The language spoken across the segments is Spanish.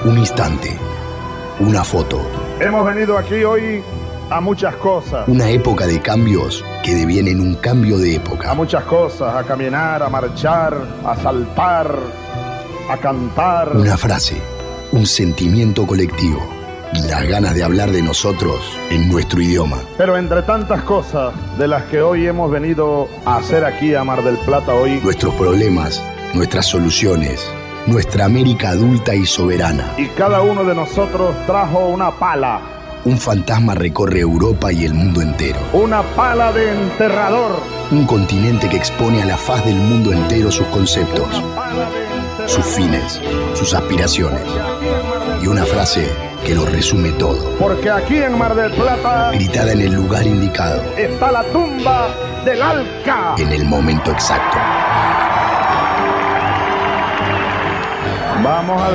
Un instante, una foto. Hemos venido aquí hoy a muchas cosas. Una época de cambios que devienen un cambio de época. A muchas cosas, a caminar, a marchar, a saltar, a cantar. Una frase, un sentimiento colectivo y las ganas de hablar de nosotros en nuestro idioma. Pero entre tantas cosas de las que hoy hemos venido a hacer aquí a Mar del Plata hoy, nuestros problemas, nuestras soluciones, nuestra América adulta y soberana. Y cada uno de nosotros trajo una pala. Un fantasma recorre Europa y el mundo entero. Una pala de enterrador. Un continente que expone a la faz del mundo entero sus conceptos, sus fines, sus aspiraciones. Y una frase que lo resume todo. Porque aquí en Mar del Plata, gritada en el lugar indicado, está la tumba del Alca. En el momento exacto. Vamos a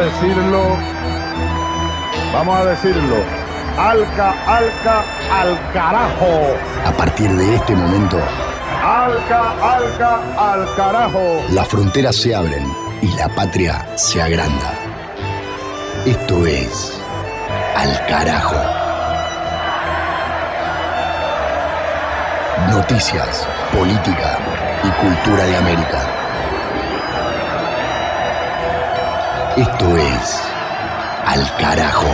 decirlo. Alca, Alca, al carajo. A partir de este momento, Alca, Alca, al carajo. Las fronteras se abren y la patria se agranda. Esto es Al Carajo. Noticias, política y cultura de América. Esto es Al Carajo.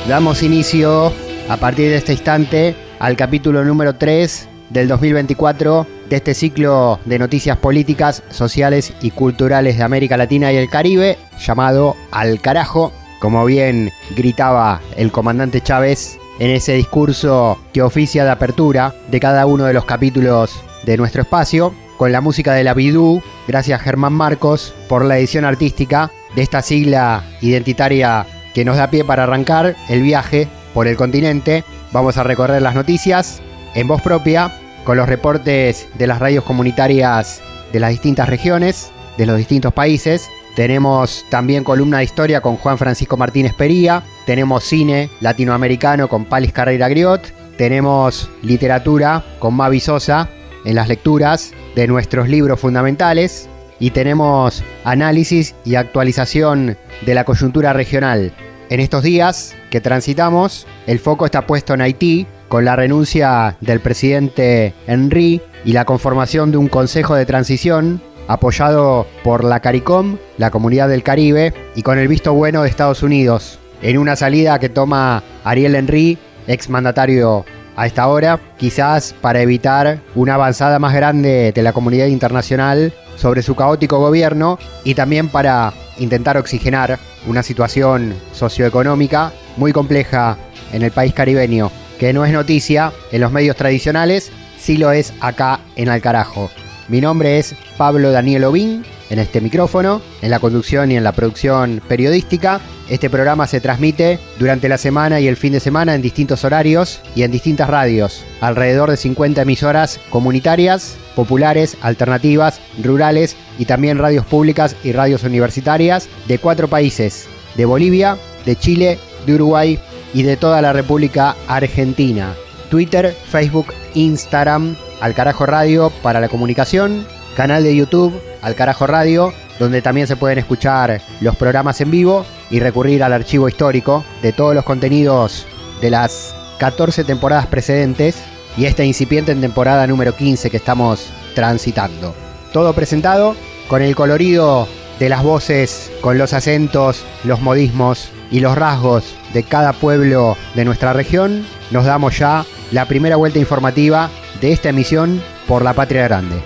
Damos inicio a partir de este instante al capítulo número 3 del 2024 de este ciclo de noticias políticas, sociales y culturales de América Latina y el Caribe, llamado Al Carajo, como bien gritaba el comandante Chávez en ese discurso que oficia de apertura de cada uno de los capítulos de nuestro espacio, con la música de la Bidú. Gracias Germán Marcos por la edición artística de esta sigla identitaria que nos da pie para arrancar el viaje por el continente. Vamos a recorrer las noticias en voz propia, con los reportes de las radios comunitarias de las distintas regiones, de los distintos países. Tenemos también columna de historia con Juan Francisco Martínez Pería. Tenemos cine latinoamericano con Palis Carreira Griot. Tenemos literatura con Mavi Sosa en las lecturas de nuestros libros fundamentales. Y tenemos análisis y actualización de la coyuntura regional. En estos días que transitamos, el foco está puesto en Haití, con la renuncia del presidente Henry y la conformación de un consejo de transición apoyado por la CARICOM, la Comunidad del Caribe, y con el visto bueno de Estados Unidos, en una salida que toma Ariel Henry, exmandatario a esta hora, quizás para evitar una avanzada más grande de la comunidad internacional sobre su caótico gobierno, y también para intentar oxigenar una situación socioeconómica muy compleja en el país caribeño, que no es noticia en los medios tradicionales, sí lo es acá en Al Carajo. Mi nombre es Pablo Daniel Ovín, en este micrófono, en la conducción y en la producción periodística. Este programa se transmite durante la semana y el fin de semana en distintos horarios y en distintas radios, alrededor de 50 emisoras comunitarias, populares, alternativas, rurales y también radios públicas y radios universitarias de 4 países, de Bolivia, de Chile, de Uruguay y de toda la República Argentina. Twitter, Facebook, Instagram, Al Carajo Radio para la comunicación, canal de YouTube, Al Carajo Radio, donde también se pueden escuchar los programas en vivo y recurrir al archivo histórico de todos los contenidos de las 14 temporadas precedentes y esta incipiente en temporada número 15 que estamos transitando. Todo presentado con el colorido de las voces, con los acentos, los modismos y los rasgos de cada pueblo de nuestra región. Nos damos ya la primera vuelta informativa de esta emisión por la Patria Grande.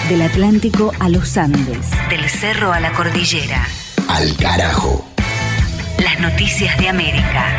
Del Atlántico a los Andes, del cerro a la cordillera. Al Carajo. Las noticias de América.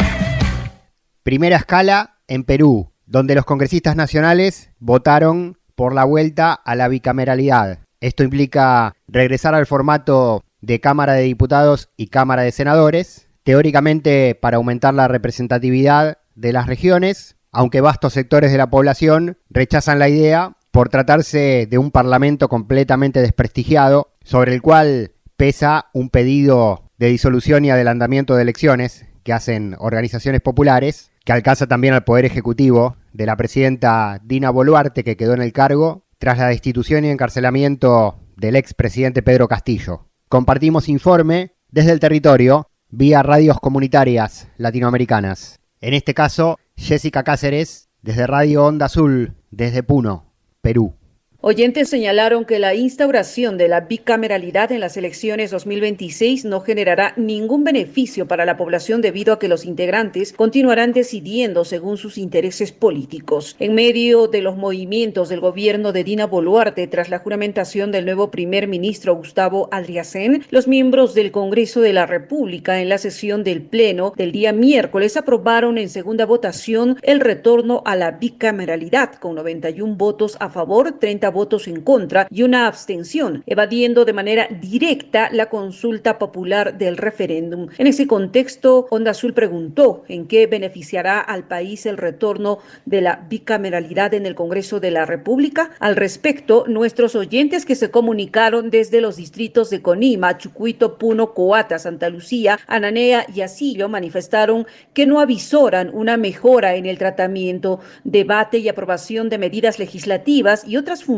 Primera escala en Perú, donde los congresistas nacionales votaron por la vuelta a la bicameralidad. Esto implica regresar al formato de Cámara de Diputados y Cámara de Senadores, teóricamente para aumentar la representatividad de las regiones, aunque vastos sectores de la población rechazan la idea por tratarse de un parlamento completamente desprestigiado, sobre el cual pesa un pedido de disolución y adelantamiento de elecciones que hacen organizaciones populares, que alcanza también al Poder Ejecutivo de la presidenta Dina Boluarte, que quedó en el cargo tras la destitución y encarcelamiento del expresidente Pedro Castillo. Compartimos informe desde el territorio vía radios comunitarias latinoamericanas. En este caso, Jessica Cáceres, desde Radio Onda Azul, desde Puno, Perú. Oyentes señalaron que la instauración de la bicameralidad en las elecciones 2026 no generará ningún beneficio para la población debido a que los integrantes continuarán decidiendo según sus intereses políticos. En medio de los movimientos del gobierno de Dina Boluarte tras la juramentación del nuevo primer ministro Gustavo Adriancén, los miembros del Congreso de la República en la sesión del Pleno del día miércoles aprobaron en segunda votación el retorno a la bicameralidad con 91 votos a favor, 30 votos en contra y una abstención, evadiendo de manera directa la consulta popular del referéndum. En ese contexto, Onda Azul preguntó en qué beneficiará al país el retorno de la bicameralidad en el Congreso de la República. Al respecto, nuestros oyentes que se comunicaron desde los distritos de Conima, Chucuito, Puno, Coata, Santa Lucía, Ananea y Asillo manifestaron que no avisoran una mejora en el tratamiento, debate y aprobación de medidas legislativas y otras funciones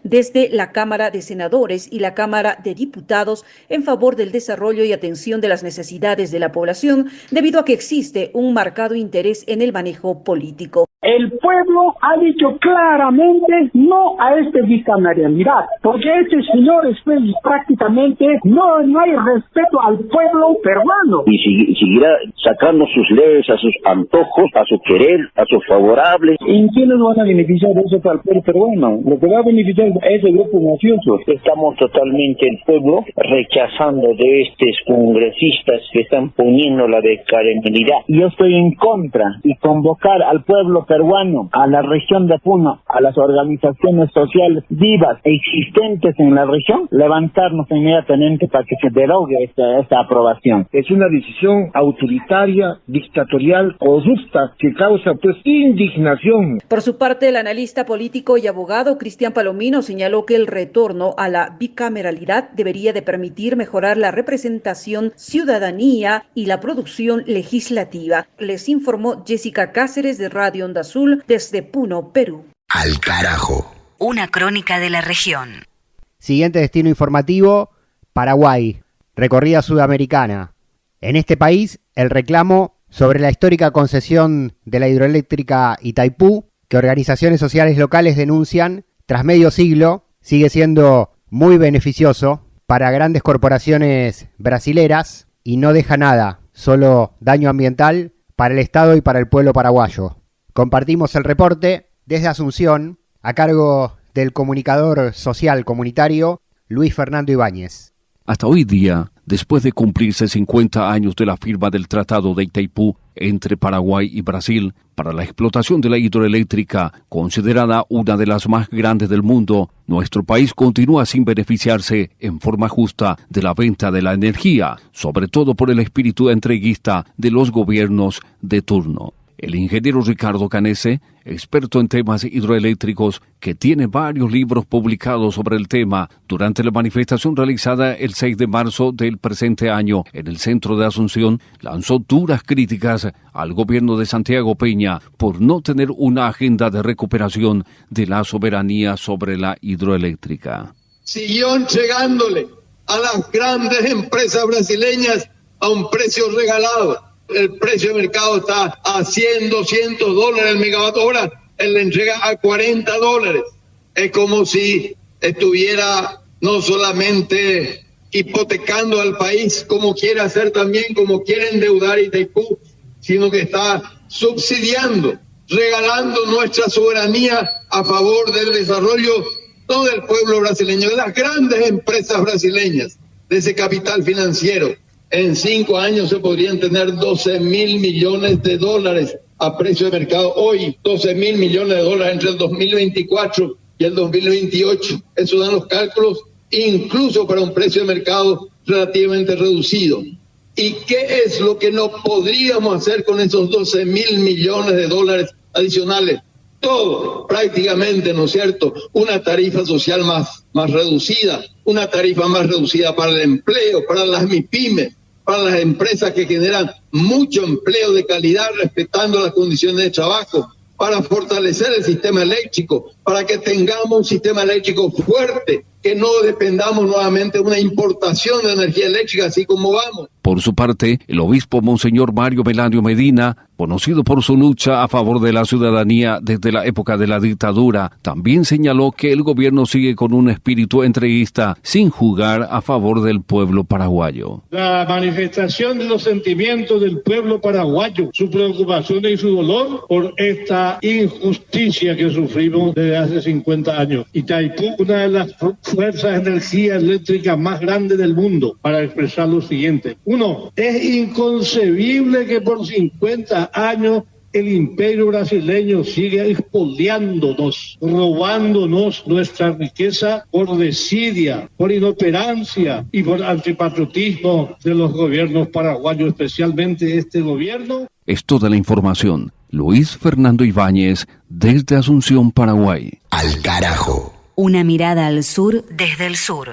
desde la Cámara de Senadores y la Cámara de Diputados en favor del desarrollo y atención de las necesidades de la población, debido a que existe un marcado interés en el manejo político. El pueblo ha dicho claramente no a esta bicameralidad, porque estos señores pues prácticamente no hay respeto al pueblo peruano. Y seguirá sacando sus leyes a sus antojos, a su querer, a sus favorables. ¿En quién nos van a beneficiar de eso para el pueblo peruano? Lo que va a beneficiar es el grupo mafioso. Estamos totalmente el pueblo rechazando de estos congresistas que están poniendo la bicameralidad. Yo estoy en contra y convocar al pueblo peruano, a la región de Puno, a las organizaciones sociales vivas existentes en la región, levantarnos inmediatamente para que se derogue esta aprobación. Es una decisión autoritaria, dictatorial, corrupta, que causa pues indignación. Por su parte, el analista político y abogado Cristian Palomino señaló que el retorno a la bicameralidad debería de permitir mejorar la representación, ciudadanía y la producción legislativa. Les informó Jessica Cáceres de Radio Onda Azul desde Puno, Perú. Al carajo. Una crónica de la región. Siguiente destino informativo, Paraguay, recorrida sudamericana. En este país, el reclamo sobre la histórica concesión de la hidroeléctrica Itaipú, que organizaciones sociales locales denuncian, tras medio siglo, sigue siendo muy beneficioso para grandes corporaciones brasileras y no deja nada, solo daño ambiental para el Estado y para el pueblo paraguayo. Compartimos el reporte desde Asunción, a cargo del comunicador social comunitario Luis Fernando Ibáñez. Hasta hoy día, después de cumplirse 50 años de la firma del Tratado de Itaipú entre Paraguay y Brasil para la explotación de la hidroeléctrica, considerada una de las más grandes del mundo, nuestro país continúa sin beneficiarse en forma justa de la venta de la energía, sobre todo por el espíritu entreguista de los gobiernos de turno. El ingeniero Ricardo Canese, experto en temas hidroeléctricos, que tiene varios libros publicados sobre el tema, durante la manifestación realizada el 6 de marzo del presente año en el centro de Asunción, lanzó duras críticas al gobierno de Santiago Peña por no tener una agenda de recuperación de la soberanía sobre la hidroeléctrica. Siguió entregándole a las grandes empresas brasileñas a un precio regalado. El precio de mercado está a 100, 200 dólares el megavatio hora, él le entrega a 40 dólares. Es como si estuviera no solamente hipotecando al país, como quiere hacer también, como quiere endeudar Itaipú, sino que está subsidiando, regalando nuestra soberanía a favor del desarrollo todo el pueblo brasileño, de las grandes empresas brasileñas, de ese capital financiero. En 5 años se podrían tener 12.000 millones de dólares a precio de mercado. Hoy, 12.000 millones de dólares entre el 2024 y el 2028. Eso dan los cálculos, incluso para un precio de mercado relativamente reducido. ¿Y qué es lo que no podríamos hacer con esos 12.000 millones de dólares adicionales? Todo, prácticamente, ¿no es cierto? Una tarifa social más reducida, una tarifa más reducida para el empleo, para las MIPYMES, para las empresas que generan mucho empleo de calidad respetando las condiciones de trabajo, para fortalecer el sistema eléctrico, para que tengamos un sistema eléctrico fuerte, que no dependamos nuevamente de una importación de energía eléctrica, así como vamos. Por su parte, el obispo Monseñor Mario Melanio Medina, conocido por su lucha a favor de la ciudadanía desde la época de la dictadura, también señaló que el gobierno sigue con un espíritu entreguista sin jugar a favor del pueblo paraguayo. La manifestación de los sentimientos del pueblo paraguayo, su preocupación y su dolor por esta injusticia que sufrimos desde hace 50 años. Itaipú, una de las fuerzas de energía eléctrica más grandes del mundo, para expresar lo siguiente. 1. Es inconcebible que por 50 años el imperio brasileño sigue expoliándonos, robándonos nuestra riqueza por desidia, por inoperancia y por antipatriotismo de los gobiernos paraguayos, especialmente este gobierno. Es toda la información. Luis Fernando Ibáñez, desde Asunción, Paraguay. Al carajo. Una mirada al sur desde el sur.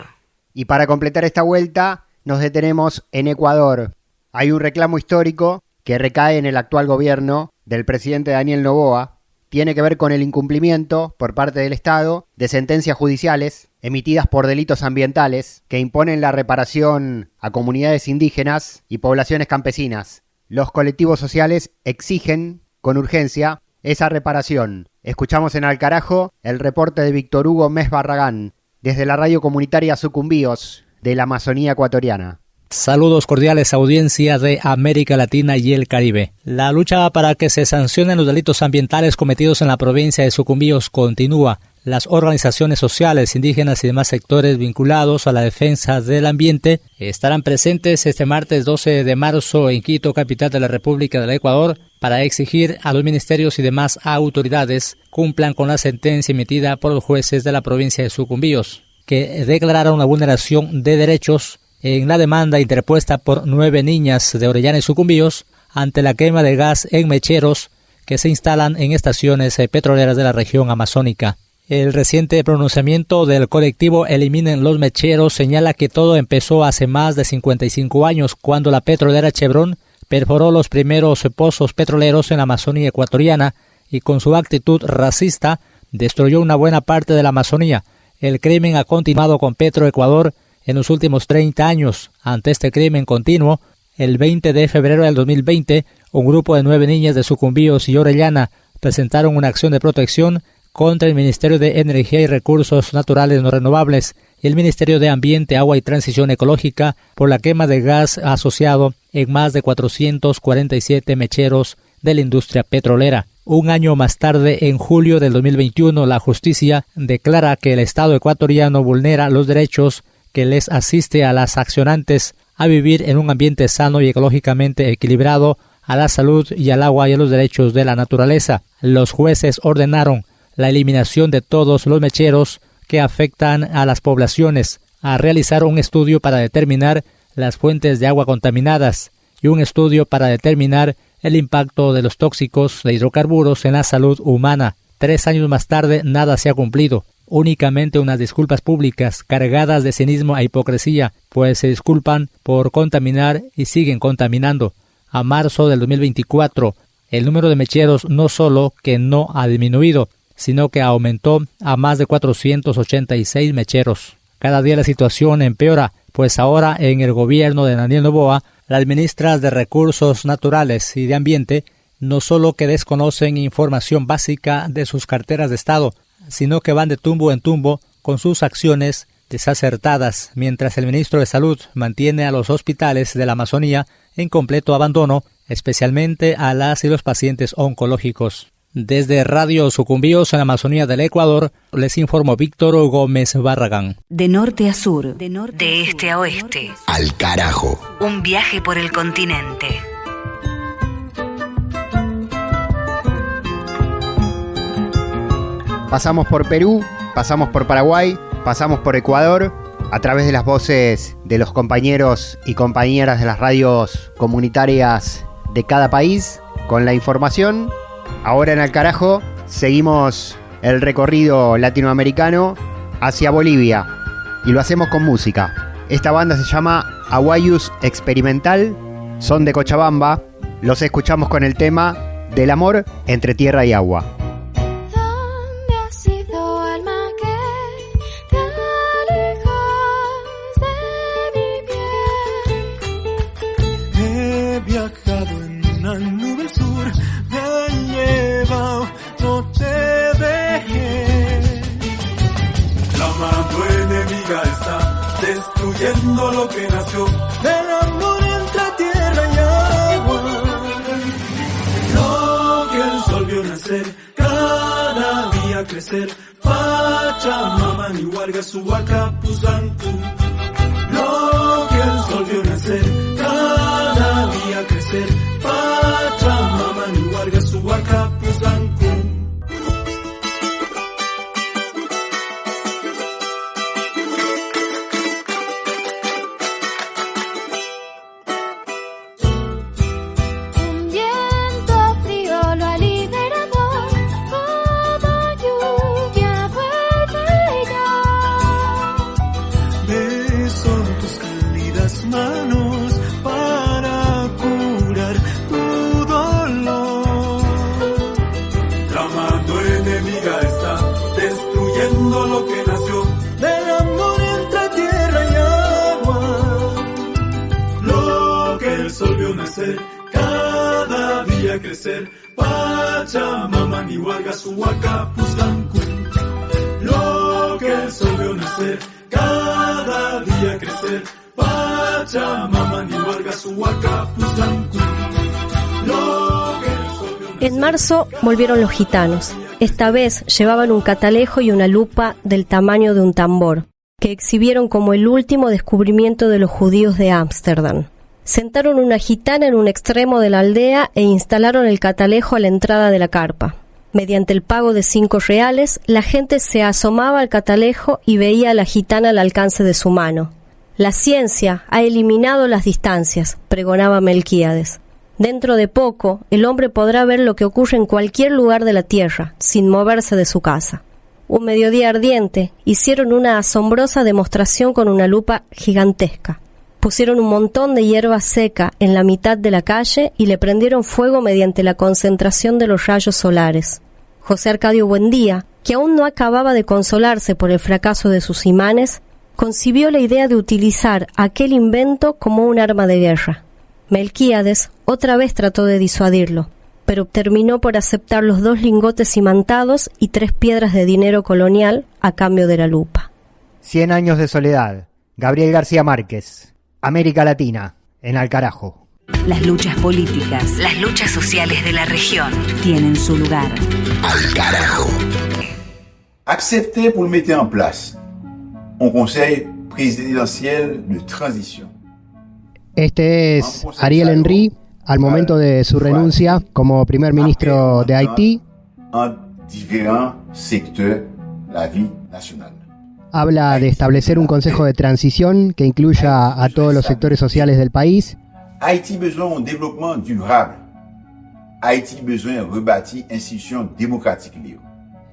Y para completar esta vuelta, nos detenemos en Ecuador. Hay un reclamo histórico que recae en el actual gobierno del presidente Daniel Noboa. Tiene que ver con el incumplimiento por parte del Estado de sentencias judiciales emitidas por delitos ambientales que imponen la reparación a comunidades indígenas y poblaciones campesinas. Los colectivos sociales exigen con urgencia esa reparación. Escuchamos en Al Carajo el reporte de Víctor Hugo Mes Barragán desde la radio comunitaria Sucumbíos de la Amazonía ecuatoriana. Saludos cordiales, audiencia de América Latina y el Caribe. La lucha para que se sancionen los delitos ambientales cometidos en la provincia de Sucumbíos continúa. Las organizaciones sociales, indígenas y demás sectores vinculados a la defensa del ambiente estarán presentes este martes 12 de marzo en Quito, capital de la República del Ecuador, para exigir a los ministerios y demás autoridades cumplan con la sentencia emitida por los jueces de la provincia de Sucumbíos, que declararon una vulneración de derechos en la demanda interpuesta por 9 niñas de Orellana y Sucumbíos ante la quema de gas en mecheros que se instalan en estaciones petroleras de la región amazónica. El reciente pronunciamiento del colectivo Eliminen los Mecheros señala que todo empezó hace más de 55 años, cuando la petrolera Chevron perforó los primeros pozos petroleros en la Amazonía ecuatoriana y con su actitud racista destruyó una buena parte de la Amazonía. El crimen ha continuado con Petroecuador en los últimos 30 años. Ante este crimen continuo, el 20 de febrero del 2020, un grupo de 9 niñas de Sucumbíos y Orellana presentaron una acción de protección contra el Ministerio de Energía y Recursos Naturales No Renovables y el Ministerio de Ambiente, Agua y Transición Ecológica por la quema de gas asociado en más de 447 mecheros de la industria petrolera. Un año más tarde, en julio del 2021, la justicia declara que el Estado ecuatoriano vulnera los derechos que les asiste a las accionantes a vivir en un ambiente sano y ecológicamente equilibrado, a la salud y al agua y a los derechos de la naturaleza. Los jueces ordenaron la eliminación de todos los mecheros que afectan a las poblaciones, a realizar un estudio para determinar las fuentes de agua contaminadas y un estudio para determinar el impacto de los tóxicos de hidrocarburos en la salud humana. 3 años más tarde, nada se ha cumplido. Únicamente unas disculpas públicas cargadas de cinismo e hipocresía, pues se disculpan por contaminar y siguen contaminando. A marzo del 2024, el número de mecheros no solo que no ha disminuido, sino que aumentó a más de 486 mecheros. Cada día la situación empeora, pues ahora en el gobierno de Daniel Noboa, las ministras de Recursos Naturales y de Ambiente no solo que desconocen información básica de sus carteras de Estado, sino que van de tumbo en tumbo con sus acciones desacertadas, mientras el ministro de Salud mantiene a los hospitales de la Amazonía en completo abandono, especialmente a las y los pacientes oncológicos. Desde Radio Sucumbíos en la Amazonía del Ecuador, les informó Víctor Gómez Barragán. De norte a sur, de este a oeste. Al carajo. Un viaje por el continente. Pasamos por Perú, pasamos por Paraguay, pasamos por Ecuador, a través de las voces de los compañeros y compañeras de las radios comunitarias de cada país, con la información. Ahora en Al Carajo seguimos el recorrido latinoamericano hacia Bolivia y lo hacemos con música. Esta banda se llama Aguayus Experimental, son de Cochabamba. Los escuchamos con el tema del amor entre tierra y agua. ¿Dónde has ido, alma, que te alejas de mi piel? He viajado en una nube al sur, me ha llevado, no te dejé. La mano enemiga está destruyendo lo que nació del amor entre tierra y agua. Lo que el sol vio nacer, cada día crecer, Pachamama, Nihuarga, Suhuaca, Puzancu. Lo que el sol vio nacer, cada día crecer, Pachamama, Nihuarga, Suhuaca, Puzancu. Manos para curar tu dolor. La mano enemiga está destruyendo lo que nació del amor entre tierra y agua. Lo que el sol vio nacer, cada día crecer, Pachamama, Nihuarga, Suhuaca, Puzancu. Lo que el sol vio nacer, cada día crecer, Pachamama, Nihuarga, Suhuaca, Puzancu. En marzo volvieron los gitanos. Esta vez llevaban un catalejo y una lupa del tamaño de un tambor, que exhibieron como el último descubrimiento de los judíos de Ámsterdam. Sentaron una gitana en un extremo de la aldea e instalaron el catalejo a la entrada de la carpa. Mediante el pago de 5 reales, la gente se asomaba al catalejo y veía a la gitana al alcance de su mano. La ciencia ha eliminado las distancias, pregonaba Melquíades. Dentro de poco, el hombre podrá ver lo que ocurre en cualquier lugar de la tierra, sin moverse de su casa. Un mediodía ardiente, hicieron una asombrosa demostración con una lupa gigantesca. Pusieron un montón de hierba seca en la mitad de la calle y le prendieron fuego mediante la concentración de los rayos solares. José Arcadio Buendía, que aún no acababa de consolarse por el fracaso de sus imanes, concibió la idea de utilizar aquel invento como un arma de guerra. Melquíades otra vez trató de disuadirlo, pero terminó por aceptar los 2 lingotes imantados y 3 piedras de dinero colonial a cambio de la lupa. 100 años de soledad. Gabriel García Márquez. América Latina, en Alcarajo. Las luchas políticas, las luchas sociales de la región tienen su lugar. Alcarajo. Accepté pour le mettre en place un conseil présidentiel de transición. Este es Ariel Henry al momento de su renuncia como primer ministro de Haití. En différents secteurs la vie nationale. Habla de establecer un consejo de transición que incluya a todos los sectores sociales del país. Haïti besoin d'un développement durable. Haïti besoin rebâtir institutions démocratiques libres.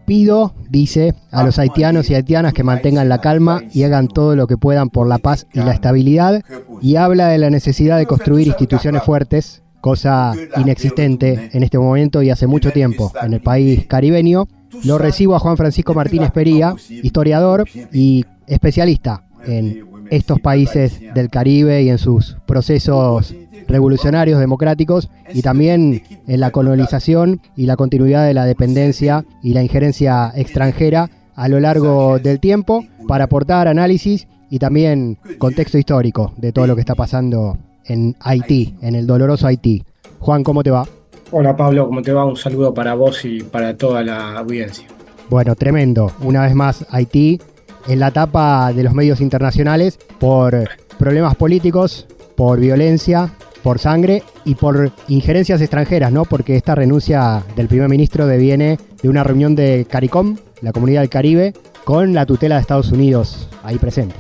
Pido, dice, a los haitianos y haitianas que mantengan la calma y hagan todo lo que puedan por la paz y la estabilidad, y habla de la necesidad de construir instituciones fuertes, cosa inexistente en este momento y hace mucho tiempo en el país caribeño. Lo recibo a Juan Francisco Martínez Pería, historiador y especialista en estos países del Caribe y en sus procesos revolucionarios democráticos y también en la colonización y la continuidad de la dependencia y la injerencia extranjera a lo largo del tiempo, para aportar análisis y también contexto histórico de todo lo que está pasando en Haití, en el doloroso Haití. Juan, ¿cómo te va? Hola Pablo, ¿cómo te va? Un saludo para vos y para toda la audiencia. Bueno, tremendo. Una vez más Haití en la tapa de los medios internacionales por problemas políticos, por violencia, por sangre y por injerencias extranjeras, ¿no? Porque esta renuncia del primer ministro deviene de una reunión de CARICOM, la Comunidad del Caribe, con la tutela de Estados Unidos ahí presente.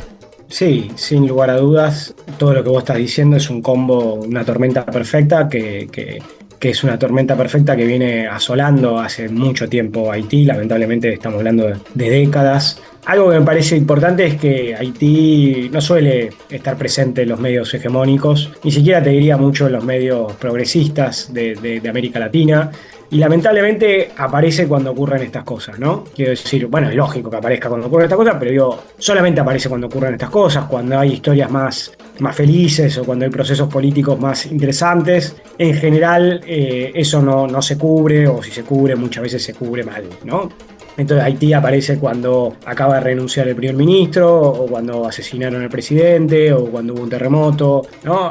Sí, sin lugar a dudas, todo lo que vos estás diciendo es un combo, una tormenta perfecta que es una tormenta perfecta que viene asolando hace mucho tiempo Haití. Lamentablemente estamos hablando de décadas Algo que me parece importante es que Haití no suele estar presente en los medios hegemónicos, ni siquiera te diría mucho en los medios progresistas de América Latina. Y lamentablemente aparece cuando ocurren estas cosas, ¿no? Quiero decir, bueno, es lógico que aparezca cuando ocurren estas cosas, pero digo, solamente aparece cuando ocurren estas cosas, cuando hay historias más felices o cuando hay procesos políticos más interesantes. En general, eso no se cubre, o si se cubre, muchas veces se cubre mal, ¿no? Entonces Haití aparece cuando acaba de renunciar el primer ministro, o cuando asesinaron al presidente, o cuando hubo un terremoto, ¿no?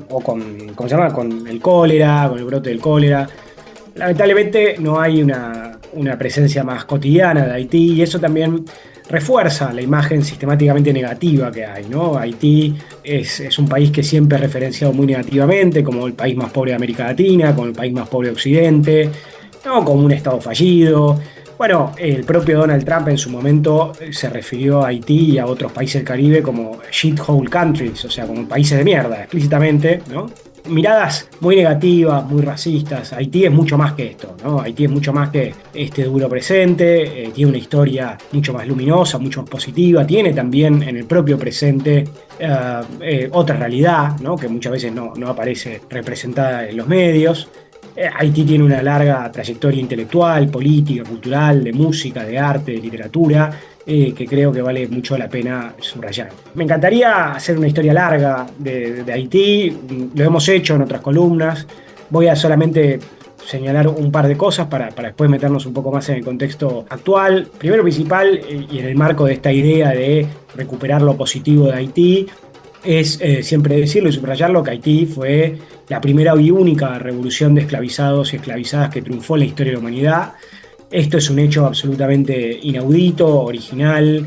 O con ¿cómo se llama? Con el cólera, con el brote del cólera. Lamentablemente no hay una presencia más cotidiana de Haití, y eso también refuerza la imagen sistemáticamente negativa que hay, ¿no? Haití es un país que siempre es referenciado muy negativamente como el país más pobre de América Latina, como el país más pobre de Occidente, ¿no? Como un estado fallido. Bueno, el propio Donald Trump en su momento se refirió a Haití y a otros países del Caribe como shithole countries, o sea, como países de mierda, explícitamente, ¿no? Miradas muy negativas, muy racistas. Haití es mucho más que esto, ¿no? Haití es mucho más que este duro presente, tiene una historia mucho más luminosa, mucho más positiva, tiene también en el propio presente otra realidad, ¿no? Que muchas veces no aparece representada en los medios. Haití tiene una larga trayectoria intelectual, política, cultural, de música, de arte, de literatura, que creo que vale mucho la pena subrayar. Me encantaría hacer una historia larga de Haití, lo hemos hecho en otras columnas. Voy a solamente señalar un par de cosas para después meternos un poco más en el contexto actual. Primero, principal, y en el marco de esta idea de recuperar lo positivo de Haití, es siempre decirlo y subrayarlo, que Haití fue la primera y única revolución de esclavizados y esclavizadas que triunfó en la historia de la humanidad. Esto es un hecho absolutamente inaudito, original,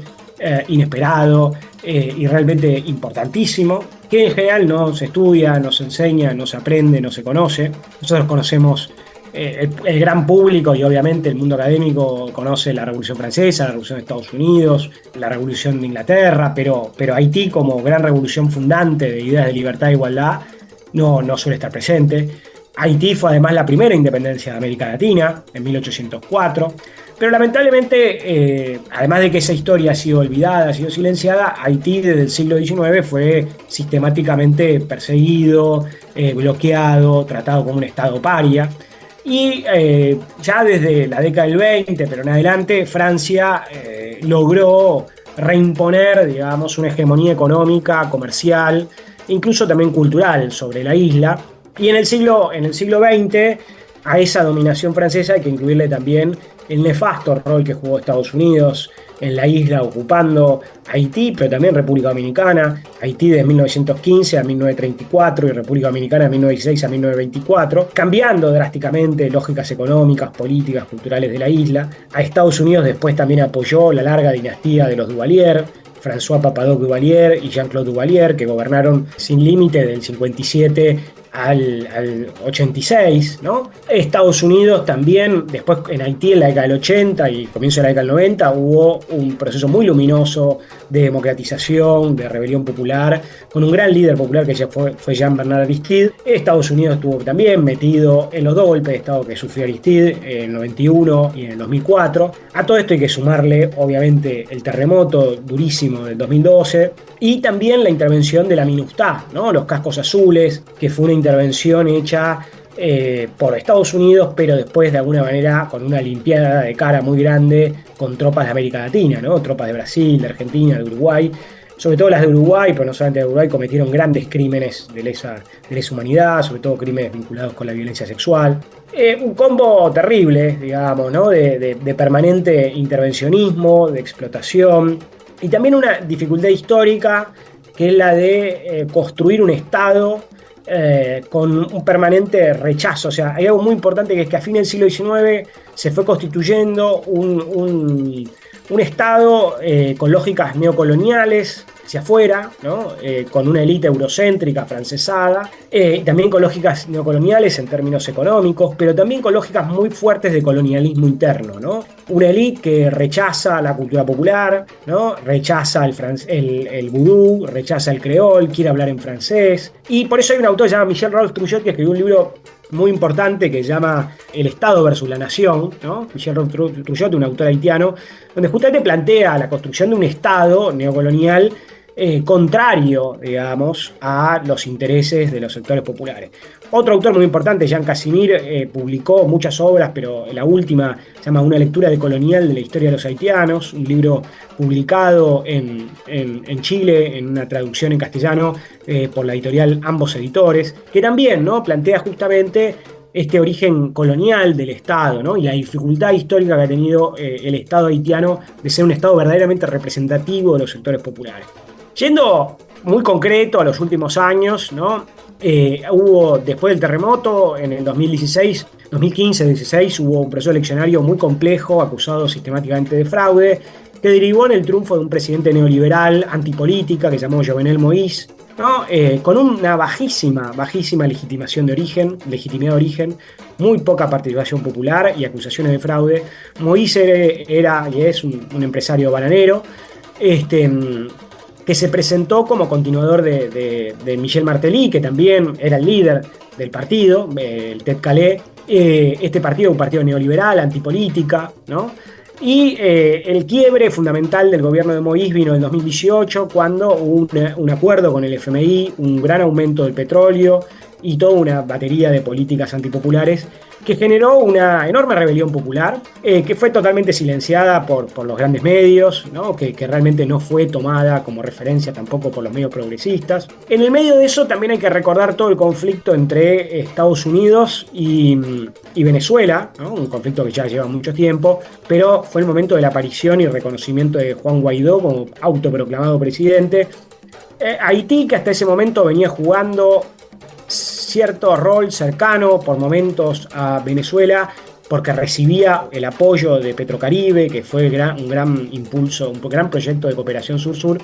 inesperado y realmente importantísimo, que en general no se estudia, no se enseña, no se aprende, no se conoce. Nosotros conocemos, el gran público y obviamente el mundo académico conoce la Revolución Francesa, la Revolución de Estados Unidos, la Revolución de Inglaterra, pero Haití como gran revolución fundante de ideas de libertad e igualdad no suele estar presente. Haití fue además la primera independencia de América Latina, en 1804, pero lamentablemente, además de que esa historia ha sido olvidada, ha sido silenciada, Haití desde el siglo XIX fue sistemáticamente perseguido, bloqueado, tratado como un estado paria. Y ya desde la década del 20, pero en adelante, Francia logró reimponer, digamos, una hegemonía económica, comercial, incluso también cultural sobre la isla. Y en el siglo XX, a esa dominación francesa hay que incluirle también el nefasto rol que jugó Estados Unidos en la isla ocupando Haití, pero también República Dominicana. Haití de 1915 a 1934 y República Dominicana de 1916 a 1924, cambiando drásticamente lógicas económicas, políticas, culturales de la isla. A Estados Unidos después también apoyó la larga dinastía de los Duvalier, François Papadoc Duvalier y Jean-Claude Duvalier, que gobernaron sin límite del 57 al 86, ¿no? Estados Unidos también, después en Haití en la década del 80 y comienzo de la década del 90, hubo un proceso muy luminoso de democratización, de rebelión popular, con un gran líder popular que ya fue Jean-Bernard Aristide. Estados Unidos estuvo también metido en los dos golpes de Estado que sufrió Aristide en el 91 y en el 2004. A todo esto hay que sumarle, obviamente, el terremoto durísimo del 2012 y también la intervención de la MINUSTAH, ¿no? Los cascos azules, que fue una intervención hecha por Estados Unidos, pero después de alguna manera con una limpiada de cara muy grande con tropas de América Latina, ¿no? Tropas de Brasil, de Argentina, de Uruguay. Sobre todo las de Uruguay, pero no solamente de Uruguay, cometieron grandes crímenes de lesa humanidad, sobre todo crímenes vinculados con la violencia sexual. Un combo terrible, digamos, ¿no? de permanente intervencionismo, de explotación, y también una dificultad histórica que es la de construir un Estado con un permanente rechazo. O sea, hay algo muy importante que es que a fines del siglo XIX se fue constituyendo un Estado con lógicas neocoloniales hacia afuera, ¿no? Con una élite eurocéntrica, francesada, también con lógicas neocoloniales en términos económicos, pero también con lógicas muy fuertes de colonialismo interno, ¿no? Una élite que rechaza la cultura popular, ¿no? Rechaza el vudú, rechaza el creol, quiere hablar en francés, y por eso hay un autor llamado Michel Rolls-Trouillot que escribió un libro muy importante que se llama El Estado versus la Nación, ¿no? Michel Trujillo, un autor haitiano, donde justamente plantea la construcción de un Estado neocolonial contrario, digamos, a los intereses de los sectores populares. Otro autor muy importante, Jean Casimir, publicó muchas obras, pero la última se llama Una lectura decolonial de la historia de los haitianos, un libro publicado en Chile, en una traducción en castellano por la editorial Ambos Editores, que también, ¿no?, plantea justamente este origen colonial del Estado, ¿no?, y la dificultad histórica que ha tenido el Estado haitiano de ser un Estado verdaderamente representativo de los sectores populares. Yendo muy concreto a los últimos años, ¿no? Hubo, después del terremoto, en el 2015-16, hubo un proceso eleccionario muy complejo, acusado sistemáticamente de fraude, que derivó en el triunfo de un presidente neoliberal antipolítica que se llamó Jovenel Moïse, ¿no? Con una bajísima legitimidad de origen, muy poca participación popular y acusaciones de fraude. Moïse era y es un empresario bananero, que se presentó como continuador de Michel Martelly, que también era el líder del partido, el Tet Calais. Este partido es un partido neoliberal, antipolítica, ¿no? Y el quiebre fundamental del gobierno de Moïse vino en 2018, cuando hubo un acuerdo con el FMI, un gran aumento del petróleo y toda una batería de políticas antipopulares que generó una enorme rebelión popular, que fue totalmente silenciada por los grandes medios, ¿no? que realmente no fue tomada como referencia tampoco por los medios progresistas. En el medio de eso también hay que recordar todo el conflicto entre Estados Unidos y Venezuela, ¿no? Un conflicto que ya lleva mucho tiempo, pero fue el momento de la aparición y reconocimiento de Juan Guaidó como autoproclamado presidente. Haití, que hasta ese momento venía jugando cierto rol cercano por momentos a Venezuela, porque recibía el apoyo de Petrocaribe, que fue un gran impulso, un gran proyecto de cooperación sur-sur.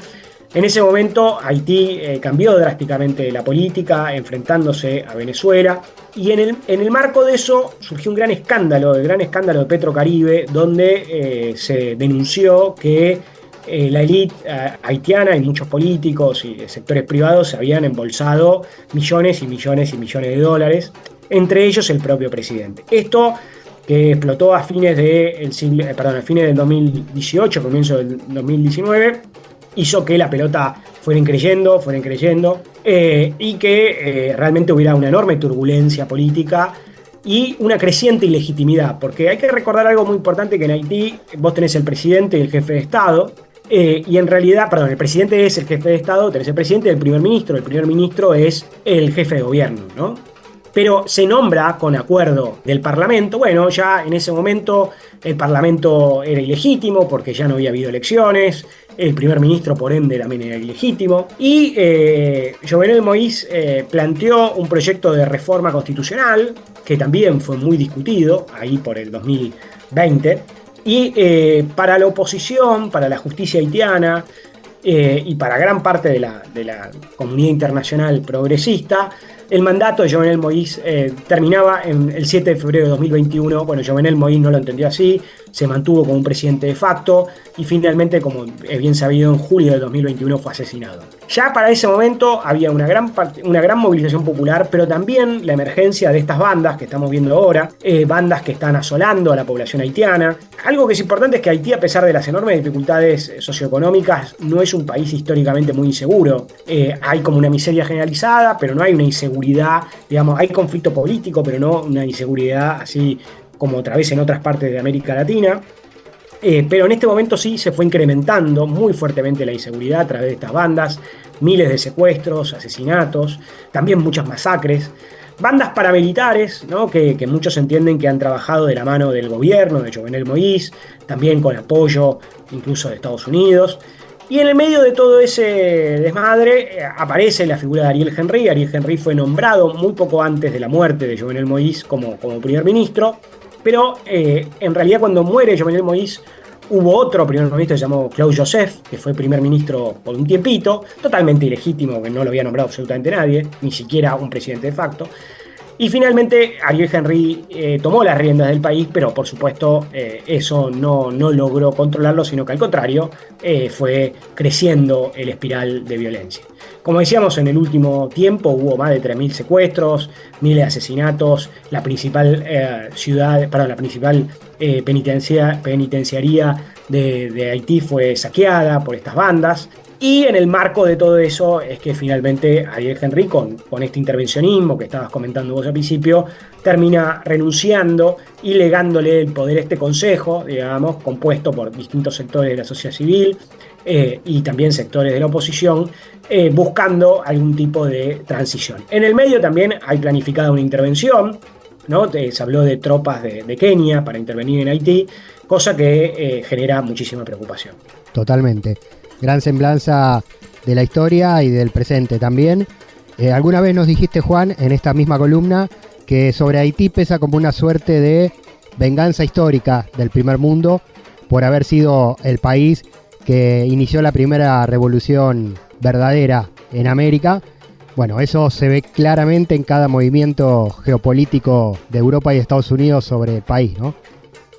En ese momento Haití cambió drásticamente la política, enfrentándose a Venezuela, y en el marco de eso surgió el gran escándalo de Petrocaribe, donde se denunció que la élite haitiana y muchos políticos y sectores privados se habían embolsado millones y millones y millones de dólares, entre ellos el propio presidente. Esto, que explotó a fines del 2018, comienzo del 2019, hizo que la pelota fuera creyendo, y que realmente hubiera una enorme turbulencia política y una creciente ilegitimidad, porque hay que recordar algo muy importante, que en Haití vos tenés el presidente y el jefe de Estado, y en realidad, el presidente es el jefe de Estado, tenés el presidente y el primer ministro es el jefe de gobierno, ¿no? Pero se nombra con acuerdo del Parlamento. Bueno, ya en ese momento el Parlamento era ilegítimo porque ya no había habido elecciones, el primer ministro por ende también era ilegítimo, y Jovenel Moïse planteó un proyecto de reforma constitucional que también fue muy discutido ahí por el 2020, y para la oposición, para la justicia haitiana y para gran parte de la comunidad internacional progresista, el mandato de Jovenel Moïse terminaba el 7 de febrero de 2021. Bueno, Jovenel Moïse no lo entendió así, se mantuvo como un presidente de facto y finalmente, como es bien sabido, en julio de 2021 fue asesinado. Ya para ese momento había una gran movilización popular, pero también la emergencia de estas bandas que estamos viendo ahora, bandas que están asolando a la población haitiana. Algo que es importante es que Haití, a pesar de las enormes dificultades socioeconómicas, no es un país históricamente muy inseguro. Hay como una miseria generalizada, pero no hay una inseguridad, digamos, hay conflicto político, pero no una inseguridad así como otra vez en otras partes de América Latina. Pero en este momento sí se fue incrementando muy fuertemente la inseguridad a través de estas bandas, miles de secuestros, asesinatos, también muchas masacres, bandas paramilitares, ¿no? que muchos entienden que han trabajado de la mano del gobierno de Jovenel Moïse, también con apoyo incluso de Estados Unidos. Y en el medio de todo ese desmadre aparece la figura de Ariel Henry. Ariel Henry fue nombrado muy poco antes de la muerte de Jovenel Moïse como primer ministro. Pero en realidad, cuando muere Jovenel Moïse, hubo otro primer ministro que se llamó Claude Joseph, que fue primer ministro por un tiempito, totalmente ilegítimo, que no lo había nombrado absolutamente nadie, ni siquiera un presidente de facto. Y finalmente Ariel Henry tomó las riendas del país, pero por supuesto eso no logró controlarlo, sino que al contrario fue creciendo el espiral de violencia. Como decíamos, en el último tiempo hubo más de 3.000 secuestros, miles de asesinatos, la principal penitenciaría de Haití fue saqueada por estas bandas. Y en el marco de todo eso es que finalmente Ariel Henry, con este intervencionismo que estabas comentando vos al principio, termina renunciando y legándole el poder a este consejo, digamos, compuesto por distintos sectores de la sociedad civil y también sectores de la oposición, buscando algún tipo de transición. En el medio también hay planificada una intervención, ¿no? Se habló de tropas de Kenia para intervenir en Haití, cosa que genera muchísima preocupación. Totalmente. Gran semblanza de la historia y del presente también. Alguna vez nos dijiste, Juan, en esta misma columna, que sobre Haití pesa como una suerte de venganza histórica del primer mundo por haber sido el país que inició la primera revolución verdadera en América. Bueno, eso se ve claramente en cada movimiento geopolítico de Europa y Estados Unidos sobre el país, ¿no?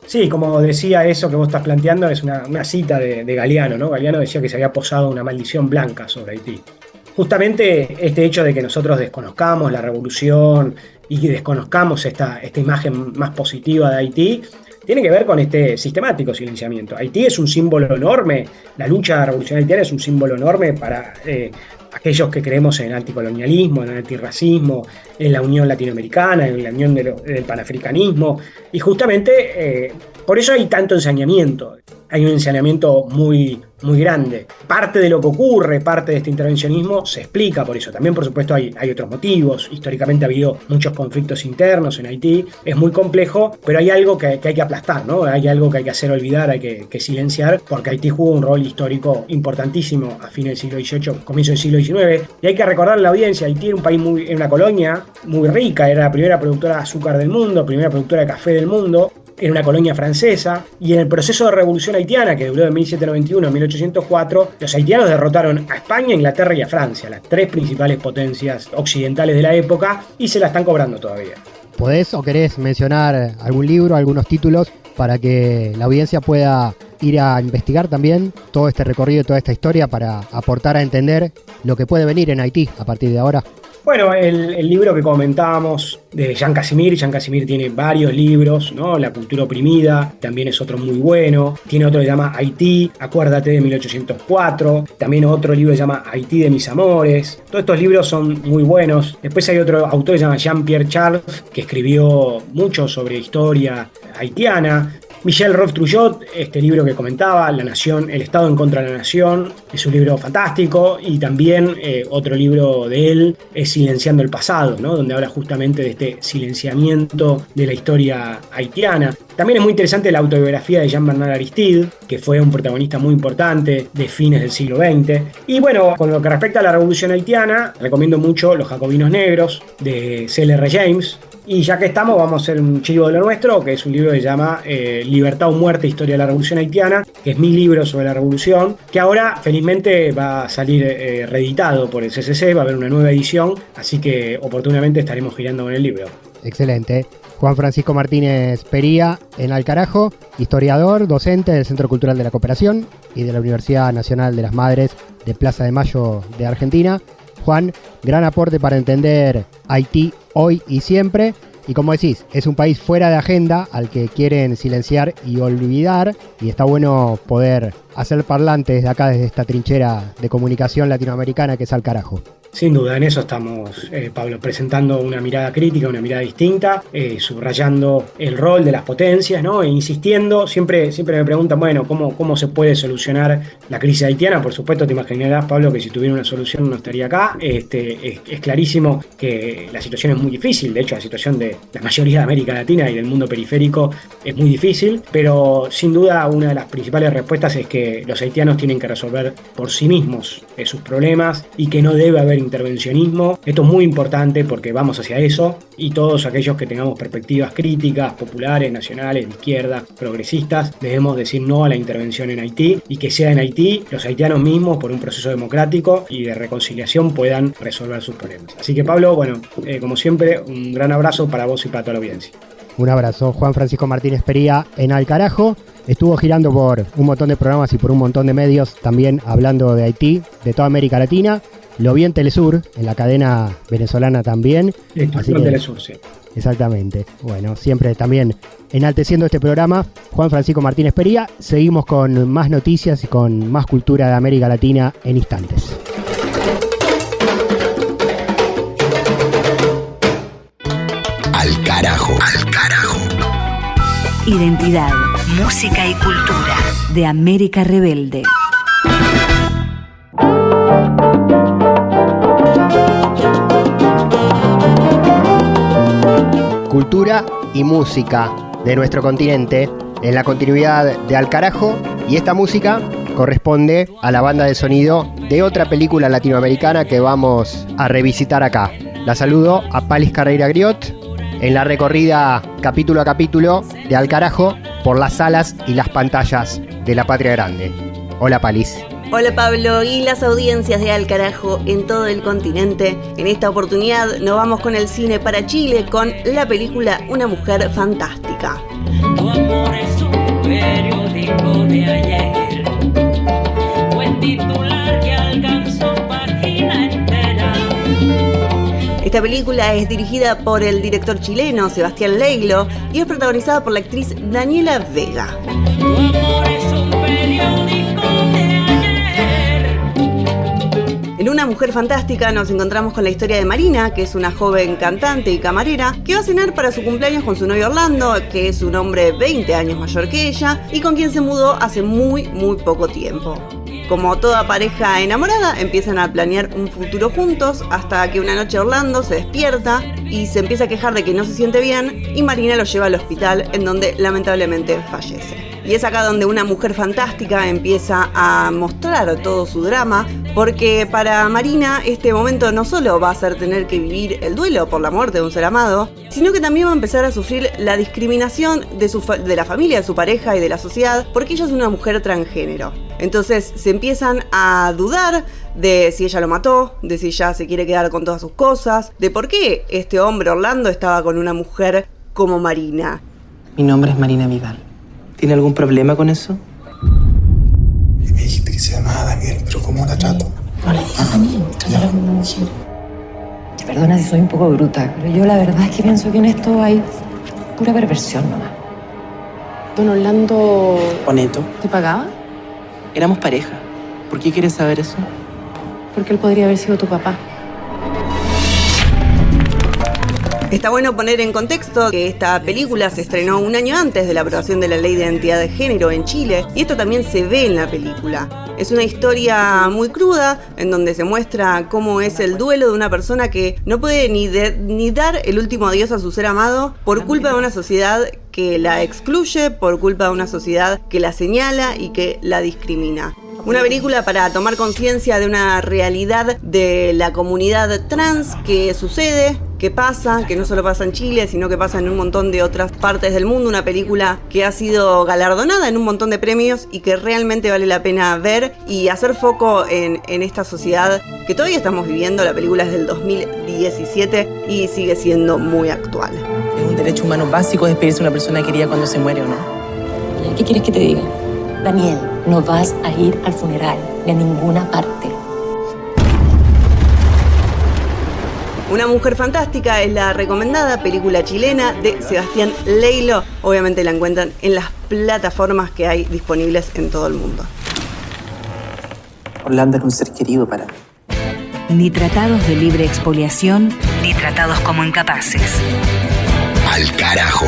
Sí, como decía, eso que vos estás planteando es una cita de Galeano, ¿no? Galeano decía que se había posado una maldición blanca sobre Haití. Justamente este hecho de que nosotros desconozcamos la revolución y que desconozcamos esta imagen más positiva de Haití, tiene que ver con este sistemático silenciamiento. Haití es un símbolo enorme, la lucha revolucionaria haitiana es un símbolo enorme para aquellos que creemos en el anticolonialismo, en el antirracismo, en la unión latinoamericana, en la unión del panafricanismo, y justamente por eso hay tanto ensañamiento. Hay un ensañamiento muy grande. Parte de lo que ocurre, parte de este intervencionismo se explica por eso. También, por supuesto, hay otros motivos. Históricamente ha habido muchos conflictos internos en Haití. Es muy complejo, pero hay algo que hay que aplastar, ¿no? Hay algo que hay que hacer olvidar, hay que silenciar, porque Haití jugó un rol histórico importantísimo a fines del siglo XVIII, comienzo del siglo XIX. Y hay que recordarle a la audiencia, Haití era un país era una colonia muy rica, era la primera productora de azúcar del mundo, primera productora de café del mundo. Era una colonia francesa, y en el proceso de revolución haitiana, que duró de 1791 a 1804, los haitianos derrotaron a España, Inglaterra y a Francia, las tres principales potencias occidentales de la época, y se la están cobrando todavía. ¿Podés o querés mencionar algún libro, algunos títulos, para que la audiencia pueda ir a investigar también todo este recorrido, toda esta historia, para aportar a entender lo que puede venir en Haití a partir de ahora? Bueno, el libro que comentábamos de Jean Casimir tiene varios libros, ¿no? La cultura oprimida también es otro muy bueno. Tiene otro que se llama Haití, acuérdate de 1804. También otro libro que se llama Haití de mis amores. Todos estos libros son muy buenos. Después hay otro autor que se llama Jean-Pierre Charles, que escribió mucho sobre historia haitiana. Michel Rolf-Trouillot, este libro que comentaba, La Nación, El Estado en contra de la Nación, es un libro fantástico, y también otro libro de él es Silenciando el pasado, ¿no? Donde habla justamente de este silenciamiento de la historia haitiana. También es muy interesante la autobiografía de Jean-Bernard Aristide, que fue un protagonista muy importante de fines del siglo XX. Y bueno, con lo que respecta a la Revolución Haitiana, recomiendo mucho Los Jacobinos Negros, de C.L.R. James. Y ya que estamos, vamos a hacer un chivo de lo nuestro, que es un libro que se llama Libertad o Muerte, Historia de la Revolución Haitiana, que es mi libro sobre la revolución, que ahora felizmente va a salir reeditado por el CCC, va a haber una nueva edición, así que oportunamente estaremos girando con el libro. Excelente. Juan Francisco Martínez Pería en Alcarajo, historiador, docente del Centro Cultural de la Cooperación y de la Universidad Nacional de las Madres de Plaza de Mayo de Argentina. Juan, gran aporte para entender Haití hoy y siempre. Y como decís, es un país fuera de agenda al que quieren silenciar y olvidar. Y está bueno poder hacer parlante desde acá, desde esta trinchera de comunicación latinoamericana que es Alcarajo. Sin duda, en eso estamos, Pablo, presentando una mirada crítica, una mirada distinta, subrayando el rol de las potencias, ¿no? E insistiendo, siempre me preguntan, bueno, ¿cómo se puede solucionar la crisis haitiana? Por supuesto, te imaginarás, Pablo, que si tuviera una solución no estaría acá. Es clarísimo que la situación es muy difícil, de hecho la situación de la mayoría de América Latina y del mundo periférico es muy difícil, pero sin duda una de las principales respuestas es que los haitianos tienen que resolver por sí mismos sus problemas y que no debe haber del intervencionismo. Esto es muy importante porque vamos hacia eso, y todos aquellos que tengamos perspectivas críticas, populares, nacionales, de izquierda, progresistas, debemos decir no a la intervención en Haití, y que sea en Haití los haitianos mismos, por un proceso democrático y de reconciliación, puedan resolver sus problemas. Así que, Pablo, bueno, como siempre, un gran abrazo para vos y para toda la audiencia. Un abrazo. Juan Francisco Martínez Pería en Al Carajo. Estuvo girando por un montón de programas y por un montón de medios, también hablando de Haití, de toda América Latina. Lo vi en Telesur, en la cadena venezolana también. Así que, Telesur, sí. Exactamente. Bueno, siempre también enalteciendo este programa, Juan Francisco Martínez Pería. Seguimos con más noticias y con más cultura de América Latina en instantes. Al carajo. Al carajo. Identidad, música y cultura de América Rebelde. Cultura y música de nuestro continente en la continuidad de Al Carajo, y esta música corresponde a la banda de sonido de otra película latinoamericana que vamos a revisitar acá. La saludo a Palis Carreira Griot en la recorrida capítulo a capítulo de Al Carajo por las salas y las pantallas de la Patria Grande. Hola, Palis. Hola, Pablo y las audiencias de Al Carajo en todo el continente. En esta oportunidad nos vamos con el cine para Chile con la película Una Mujer Fantástica. Tu amor es un periódico de ayer, fue titular que alcanzó página entera. Esta película es dirigida por el director chileno Sebastián Leilo y es protagonizada por la actriz Daniela Vega. Tu amor es un periódico de ayer. En Una Mujer Fantástica nos encontramos con la historia de Marina, que es una joven cantante y camarera que va a cenar para su cumpleaños con su novio Orlando, que es un hombre 20 años mayor que ella y con quien se mudó hace muy poco tiempo. Como toda pareja enamorada, empiezan a planear un futuro juntos hasta que una noche Orlando se despierta y se empieza a quejar de que no se siente bien, y Marina lo lleva al hospital, en donde lamentablemente fallece. Y es acá donde Una Mujer Fantástica empieza a mostrar todo su drama, porque para Marina este momento no solo va a ser tener que vivir el duelo por la muerte de un ser amado, sino que también va a empezar a sufrir la discriminación de la familia, de su pareja y de la sociedad, porque ella es una mujer transgénero. Entonces se empiezan a dudar de si ella lo mató, de si ella se quiere quedar con todas sus cosas, de por qué este hombre Orlando estaba con una mujer como Marina. Mi nombre es Marina Vidal. ¿Tiene algún problema con eso? Me dijiste que se llamaba Daniel, pero ¿cómo la trato? No le digas Daniel, trátala como una mujer. Te perdona si soy un poco bruta, pero yo la verdad es que pienso que en esto hay pura perversión nomás. Don Orlando... ¿Honesto? ¿Te pagaba? Éramos pareja. ¿Por qué quieres saber eso? Porque él podría haber sido tu papá. Está bueno poner en contexto que esta película se estrenó un año antes de la aprobación de la Ley de Identidad de Género en Chile, y esto también se ve en la película. Es una historia muy cruda, en donde se muestra cómo es el duelo de una persona que no puede ni dar el último adiós a su ser amado por culpa de una sociedad que la excluye, por culpa de una sociedad que la señala y que la discrimina. Una película para tomar conciencia de una realidad de la comunidad trans que sucede, que pasa, que no solo pasa en Chile, sino que pasa en un montón de otras partes del mundo. Una película que ha sido galardonada en un montón de premios y que realmente vale la pena ver y hacer foco en esta sociedad que todavía estamos viviendo. La película es del 2017 y sigue siendo muy actual. Es un derecho humano básico despedirse de una persona querida cuando se muere, ¿o no? ¿Qué quieres que te diga? Daniel, no vas a ir al funeral ni a ninguna parte. Una Mujer Fantástica es la recomendada película chilena de Sebastián Leilo. Obviamente la encuentran en las plataformas que hay disponibles en todo el mundo. Orlando era un ser querido para mí. Ni tratados de libre expoliación, ni tratados como incapaces. Al carajo.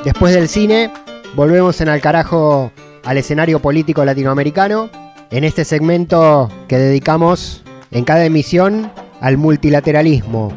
Después del cine, volvemos en Al Carajo al escenario político latinoamericano, en este segmento que dedicamos en cada emisión al multilateralismo,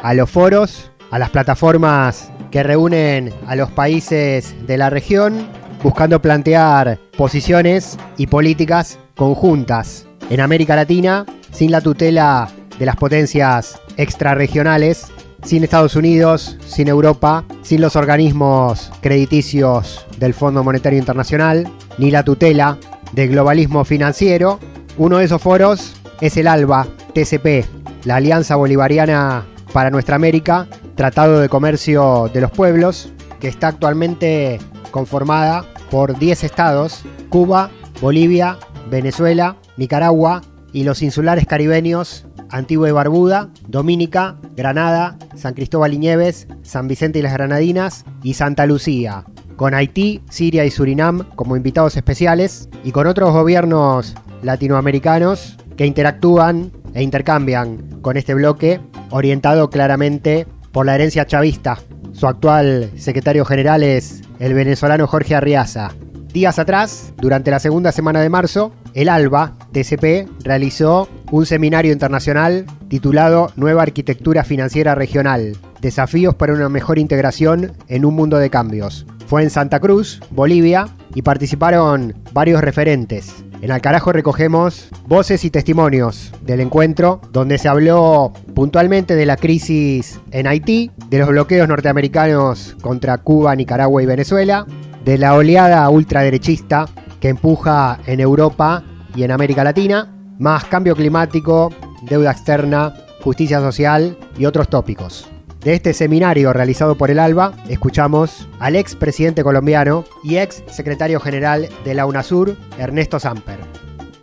a los foros, a las plataformas que reúnen a los países de la región buscando plantear posiciones y políticas conjuntas en América Latina, sin la tutela de las potencias extrarregionales, sin Estados Unidos, sin Europa, sin los organismos crediticios del Fondo Monetario Internacional, ni la tutela del globalismo financiero. Uno de esos foros es el ALBA, TCP, la Alianza Bolivariana para Nuestra América, Tratado de Comercio de los Pueblos, que está actualmente conformada por 10 estados: Cuba, Bolivia, Venezuela, Nicaragua y los insulares caribeños Antigua y Barbuda, Dominica, Granada, San Cristóbal y Nieves, San Vicente y las Granadinas y Santa Lucía, con Haití, Siria y Surinam como invitados especiales, y con otros gobiernos latinoamericanos que interactúan e intercambian con este bloque, orientado claramente por la herencia chavista. Su actual secretario general es el venezolano Jorge Arriaza. Días atrás, durante la segunda semana de marzo, el ALBA, TCP, realizó un seminario internacional titulado Nueva Arquitectura Financiera Regional, Desafíos para una mejor integración en un mundo de cambios. Fue en Santa Cruz, Bolivia, y participaron varios referentes. En Al Carajo recogemos voces y testimonios del encuentro, donde se habló puntualmente de la crisis en Haití, de los bloqueos norteamericanos contra Cuba, Nicaragua y Venezuela, de la oleada ultraderechista que empuja en Europa y en América Latina, más cambio climático, deuda externa, justicia social y otros tópicos. De este seminario realizado por el ALBA, escuchamos al ex presidente colombiano y ex secretario general de la UNASUR, Ernesto Samper.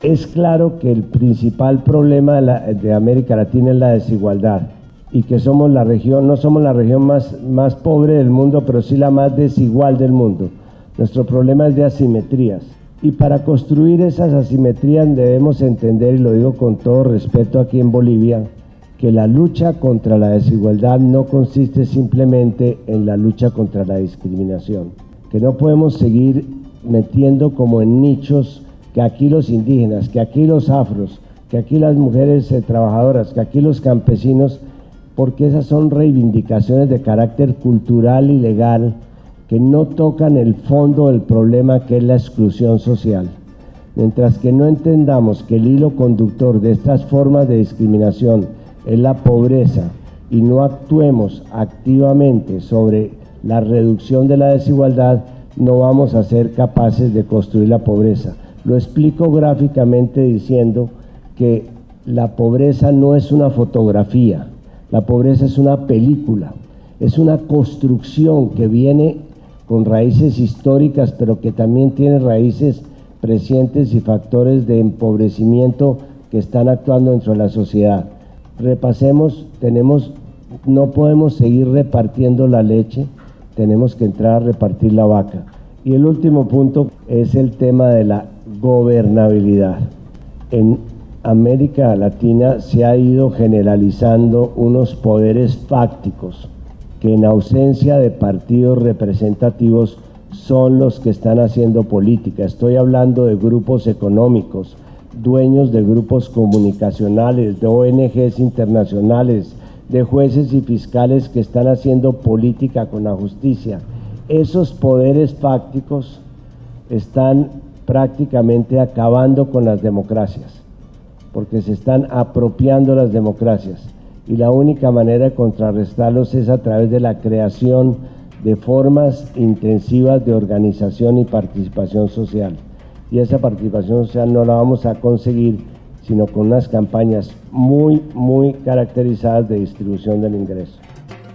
Es claro que el principal problema de América Latina es la desigualdad, y que somos la región, no somos la región más pobre del mundo, pero sí la más desigual del mundo. Nuestro problema es de asimetrías, y para construir esas asimetrías debemos entender, y lo digo con todo respeto aquí en Bolivia, que la lucha contra la desigualdad no consiste simplemente en la lucha contra la discriminación, que no podemos seguir metiendo como en nichos que aquí los indígenas, que aquí los afros, que aquí las mujeres trabajadoras, que aquí los campesinos, porque esas son reivindicaciones de carácter cultural y legal que no tocan el fondo del problema, que es la exclusión social. Mientras que no entendamos que el hilo conductor de estas formas de discriminación es la pobreza y no actuemos activamente sobre la reducción de la desigualdad, no vamos a ser capaces de construir la pobreza. Lo explico gráficamente diciendo que la pobreza no es una fotografía, la pobreza es una película, es una construcción que viene con raíces históricas, pero que también tiene raíces presentes y factores de empobrecimiento que están actuando dentro de la sociedad. Repasemos, no podemos seguir repartiendo la leche, tenemos que entrar a repartir la vaca. Y el último punto es el tema de la gobernabilidad. En América Latina se ha ido generalizando unos poderes fácticos que, en ausencia de partidos representativos, son los que están haciendo política. Estoy hablando de grupos económicos, dueños de grupos comunicacionales, de ONGs internacionales, de jueces y fiscales que están haciendo política con la justicia. Esos poderes fácticos están prácticamente acabando con las democracias, porque se están apropiando las democracias, y la única manera de contrarrestarlos es a través de la creación de formas intensivas de organización y participación social. Y esa participación social no la vamos a conseguir sino con unas campañas muy caracterizadas de distribución del ingreso.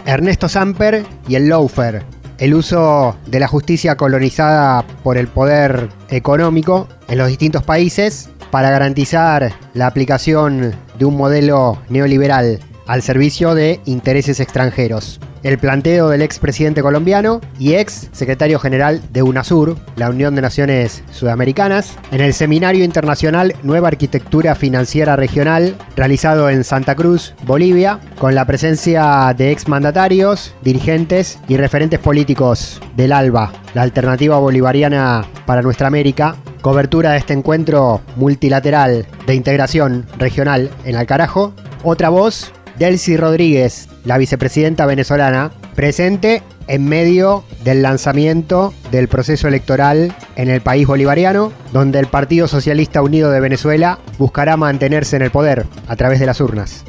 Ernesto Samper y el lawfare, el uso de la justicia colonizada por el poder económico en los distintos países para garantizar la aplicación de un modelo neoliberal al servicio de intereses extranjeros. El planteo del expresidente colombiano y ex secretario general de UNASUR, la Unión de Naciones Sudamericanas, en el Seminario Internacional Nueva Arquitectura Financiera Regional, realizado en Santa Cruz, Bolivia, con la presencia de exmandatarios, dirigentes y referentes políticos del ALBA, la Alternativa Bolivariana para Nuestra América. Cobertura de este encuentro multilateral de integración regional en Al Carajo. Otra voz, Delcy Rodríguez, la vicepresidenta venezolana, presente en medio del lanzamiento del proceso electoral en el país bolivariano, donde el Partido Socialista Unido de Venezuela buscará mantenerse en el poder a través de las urnas.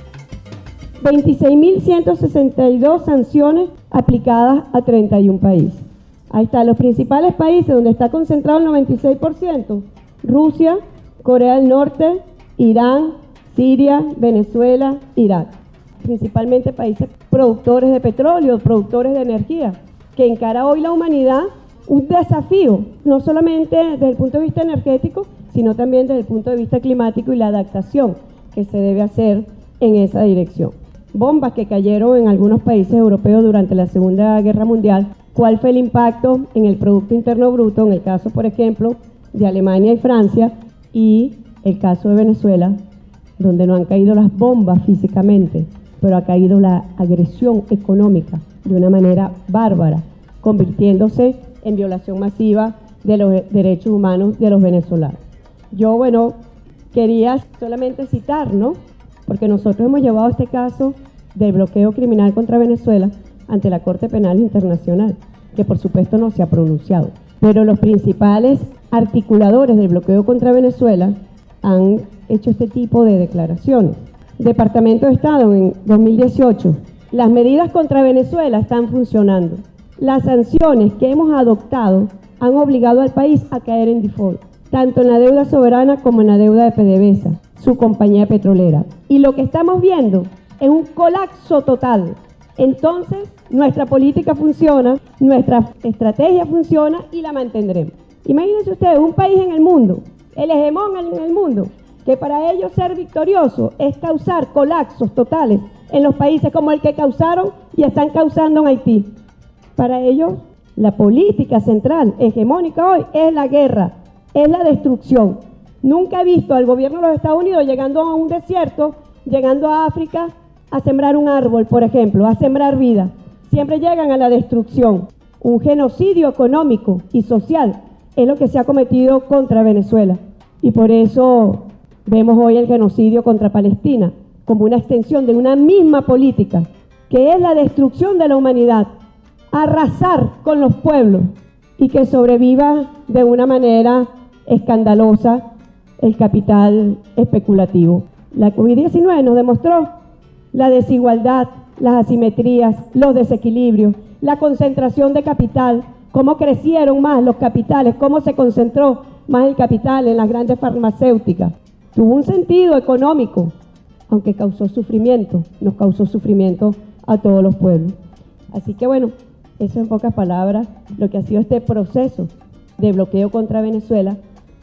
26.162 sanciones aplicadas a 31 países. Ahí están los principales países donde está concentrado el 96%. Rusia, Corea del Norte, Irán, Siria, Venezuela, Irak. Principalmente países productores de petróleo, productores de energía, que encara hoy la humanidad un desafío, no solamente desde el punto de vista energético, sino también desde el punto de vista climático y la adaptación que se debe hacer en esa dirección. Bombas que cayeron en algunos países europeos durante la Segunda Guerra Mundial. ¿Cuál fue el impacto en el Producto Interno Bruto? En el caso, por ejemplo, de Alemania y Francia, y el caso de Venezuela, donde no han caído las bombas físicamente, pero ha caído la agresión económica de una manera bárbara, convirtiéndose en violación masiva de los derechos humanos de los venezolanos. Yo, quería solamente citar, ¿no? Porque nosotros hemos llevado este caso del bloqueo criminal contra Venezuela ante la Corte Penal Internacional, que por supuesto no se ha pronunciado. Pero los principales articuladores del bloqueo contra Venezuela han hecho este tipo de declaraciones. Departamento de Estado en 2018. Las medidas contra Venezuela están funcionando. Las sanciones que hemos adoptado han obligado al país a caer en default, tanto en la deuda soberana como en la deuda de PDVSA, su compañía petrolera. Y lo que estamos viendo es un colapso total. Entonces, nuestra política funciona, nuestra estrategia funciona y la mantendremos. Imagínense ustedes, un país en el mundo, el hegemón en el mundo, que para ellos ser victorioso es causar colapsos totales en los países como el que causaron y están causando en Haití. Para ellos, la política central hegemónica hoy es la guerra, es la destrucción. Nunca he visto al gobierno de los Estados Unidos llegando a un desierto, llegando a África a sembrar un árbol, por ejemplo, a sembrar vida. Siempre llegan a la destrucción. Un genocidio económico y social es lo que se ha cometido contra Venezuela. Y por eso vemos hoy el genocidio contra Palestina como una extensión de una misma política, que es la destrucción de la humanidad, arrasar con los pueblos y que sobreviva de una manera escandalosa el capital especulativo. La COVID-19 nos demostró la desigualdad, las asimetrías, los desequilibrios, la concentración de capital, cómo crecieron más los capitales, cómo se concentró más el capital en las grandes farmacéuticas. Tuvo un sentido económico, aunque causó sufrimiento, nos causó sufrimiento a todos los pueblos. Así que eso en pocas palabras, lo que ha sido este proceso de bloqueo contra Venezuela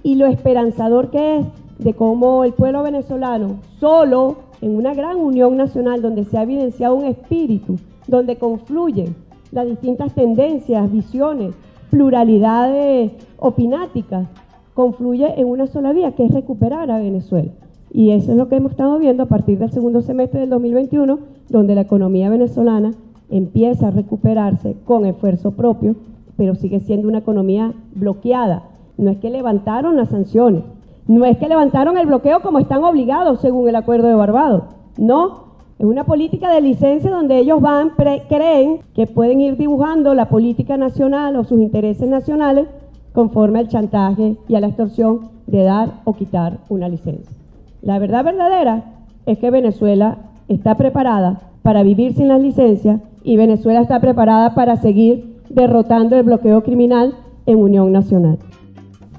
y lo esperanzador que es de cómo el pueblo venezolano, solo en una gran unión nacional donde se ha evidenciado un espíritu, donde confluyen las distintas tendencias, visiones, pluralidades opináticas, confluye en una sola vía, que es recuperar a Venezuela. Y eso es lo que hemos estado viendo a partir del segundo semestre del 2021, donde la economía venezolana empieza a recuperarse con esfuerzo propio, pero sigue siendo una economía bloqueada. No es que levantaron las sanciones, no es que levantaron el bloqueo como están obligados según el Acuerdo de Barbados. No, es una política de licencia donde ellos creen que pueden ir dibujando la política nacional o sus intereses nacionales conforme al chantaje y a la extorsión de dar o quitar una licencia. La verdad verdadera es que Venezuela está preparada para vivir sin las licencias y Venezuela está preparada para seguir derrotando el bloqueo criminal en unión nacional.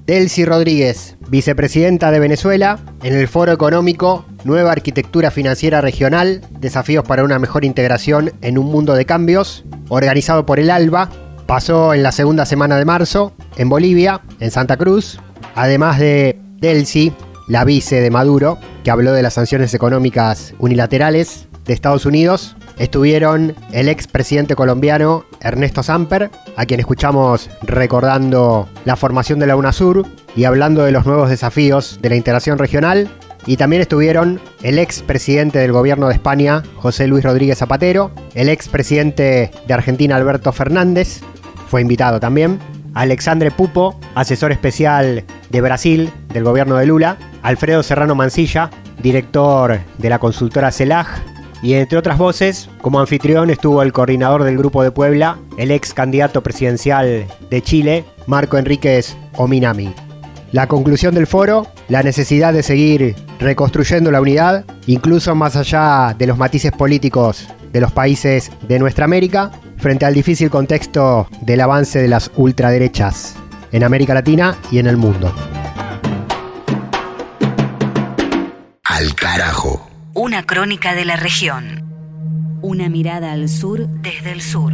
Delcy Rodríguez, vicepresidenta de Venezuela, en el Foro Económico Nueva Arquitectura Financiera Regional, Desafíos para una Mejor Integración en un Mundo de Cambios, organizado por el ALBA, pasó en la segunda semana de marzo en Bolivia, en Santa Cruz, además de Delcy, la vice de Maduro, que habló de las sanciones económicas unilaterales de Estados Unidos. Estuvieron el expresidente colombiano Ernesto Samper, a quien escuchamos recordando la formación de la UNASUR y hablando de los nuevos desafíos de la integración regional. Y también estuvieron el expresidente del gobierno de España, José Luis Rodríguez Zapatero, el expresidente de Argentina, Alberto Fernández, fue invitado también, Alexandre Pupo, asesor especial de Brasil del gobierno de Lula, Alfredo Serrano Mancilla, director de la consultora CELAG, Y entre otras voces, como anfitrión estuvo el coordinador del Grupo de Puebla, el ex candidato presidencial de Chile, Marco Enríquez Ominami. La conclusión del foro, la necesidad de seguir reconstruyendo la unidad, incluso más allá de los matices políticos de los países de nuestra América, frente al difícil contexto del avance de las ultraderechas en América Latina y en el mundo. Al carajo. Una crónica de la región. Una mirada al sur desde el sur.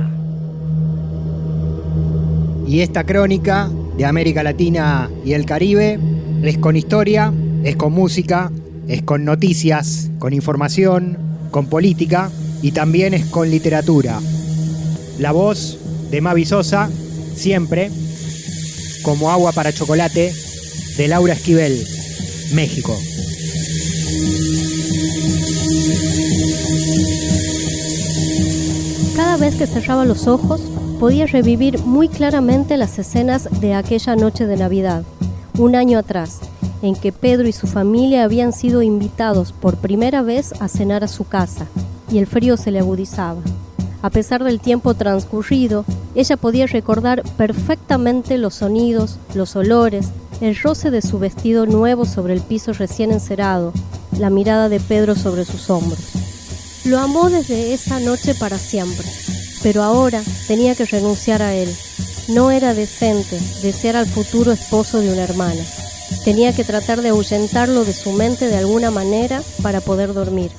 Y esta crónica de América Latina y el Caribe es con historia, es con música, es con noticias, con información, con política y también es con literatura. La voz de Mavi Sosa, siempre, como agua para chocolate, de Laura Esquivel, México. Cada vez que cerraba los ojos, podía revivir muy claramente las escenas de aquella noche de Navidad, un año atrás, en que Pedro y su familia habían sido invitados por primera vez a cenar a su casa, y el frío se le agudizaba. A pesar del tiempo transcurrido, ella podía recordar perfectamente los sonidos, los olores, el roce de su vestido nuevo sobre el piso recién encerado, la mirada de Pedro sobre sus hombros. Lo amó desde esa noche para siempre, pero ahora tenía que renunciar a él. No era decente desear al futuro esposo de una hermana. Tenía que tratar de ahuyentarlo de su mente de alguna manera para poder dormir.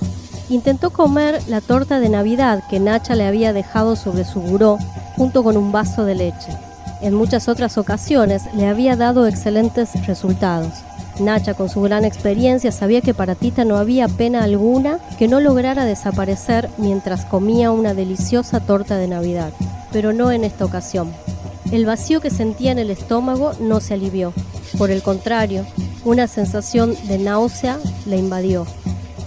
Intentó comer la torta de Navidad que Nacha le había dejado sobre su buró junto con un vaso de leche. En muchas otras ocasiones le había dado excelentes resultados. Nacha, con su gran experiencia, sabía que para Tita no había pena alguna que no lograra desaparecer mientras comía una deliciosa torta de Navidad. Pero no en esta ocasión. El vacío que sentía en el estómago no se alivió. Por el contrario, una sensación de náusea le invadió.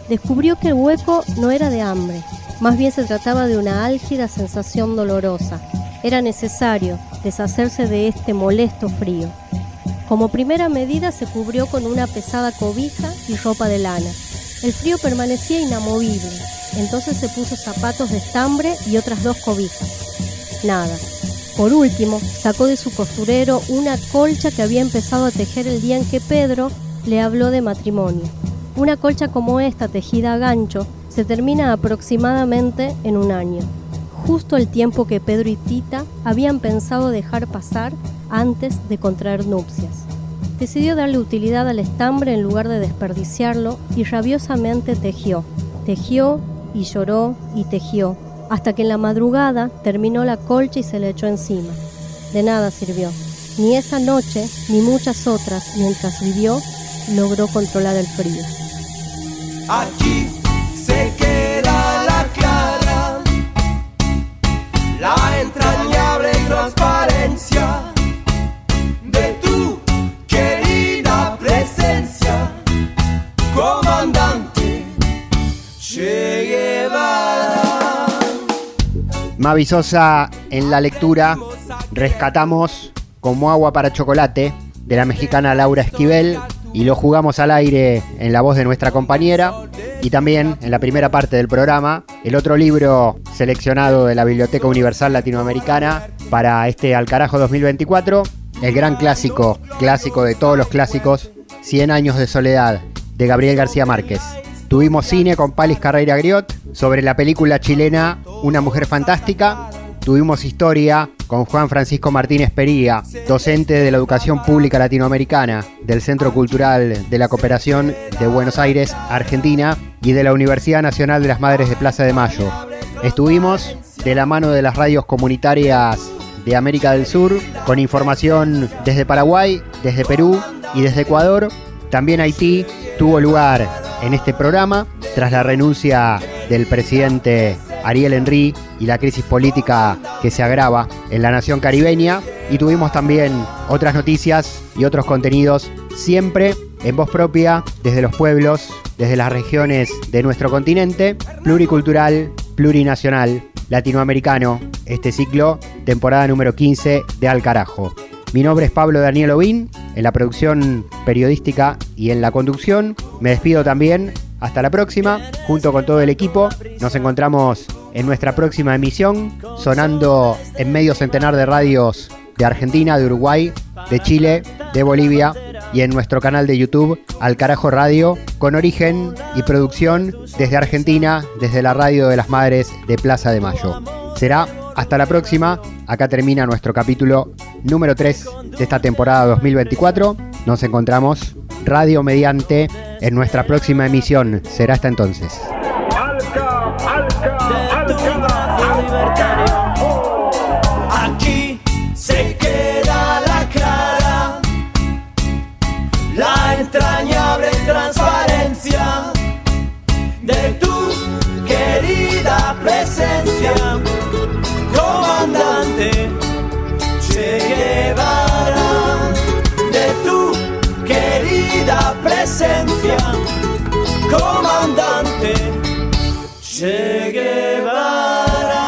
Descubrió que el hueco no era de hambre, más bien se trataba de una álgida sensación dolorosa. Era necesario deshacerse de este molesto frío. Como primera medida se cubrió con una pesada cobija y ropa de lana. El frío permanecía inamovible, entonces se puso zapatos de estambre y otras 2 cobijas. Nada. Por último, sacó de su costurero una colcha que había empezado a tejer el día en que Pedro le habló de matrimonio. Una colcha como esta, tejida a gancho, se termina aproximadamente en un año. Justo el tiempo que Pedro y Tita habían pensado dejar pasar antes de contraer nupcias. Decidió darle utilidad al estambre en lugar de desperdiciarlo y rabiosamente tejió. Tejió y lloró y tejió, hasta que en la madrugada terminó la colcha y se le echó encima. De nada sirvió. Ni esa noche, ni muchas otras, mientras vivió, logró controlar el frío. Aquí se queda la clara, la entrañable transparencia de tu querida presencia, comandante Che Guevara. Mavi Sosa en la lectura. Rescatamos Como agua para chocolate de la mexicana Laura Esquivel y lo jugamos al aire en la voz de nuestra compañera. Y también en la primera parte del programa, el otro libro seleccionado de la Biblioteca Universal Latinoamericana para este Al Carajo 2024, el gran clásico de todos los clásicos, 100 años de soledad, de Gabriel García Márquez. Tuvimos cine con Palis Carreira Griot sobre la película chilena Una mujer fantástica. Tuvimos historia con Juan Francisco Martínez Pería, docente de la educación pública latinoamericana del Centro Cultural de la Cooperación de Buenos Aires, Argentina, y de la Universidad Nacional de las Madres de Plaza de Mayo. Estuvimos de la mano de las radios comunitarias de América del Sur, con información desde Paraguay, desde Perú y desde Ecuador. También Haití tuvo lugar en este programa tras la renuncia del presidente Ariel Henry y la crisis política que se agrava en la nación caribeña. Y tuvimos también otras noticias y otros contenidos, siempre en voz propia, desde los pueblos, desde las regiones de nuestro continente, pluricultural, plurinacional, latinoamericano. Este ciclo, temporada número 15 de Al Carajo. Mi nombre es Pablo Daniel Ovín, en la producción periodística y en la conducción. Me despido también hasta la próxima, junto con todo el equipo. Nos encontramos en nuestra próxima emisión, sonando en medio centenar de radios de Argentina, de Uruguay, de Chile, de Bolivia y en nuestro canal de YouTube, Al Carajo Radio, con origen y producción desde Argentina, desde la Radio de las Madres de Plaza de Mayo. Será hasta la próxima. Acá termina nuestro capítulo número 3 de esta temporada 2024. Nos encontramos radio mediante en nuestra próxima emisión. Será hasta entonces. Aquí se queda la clara, la entrañable transparencia de tu querida presencia, comandante Che Guevara, de tu querida presencia, comandante Che Guevara.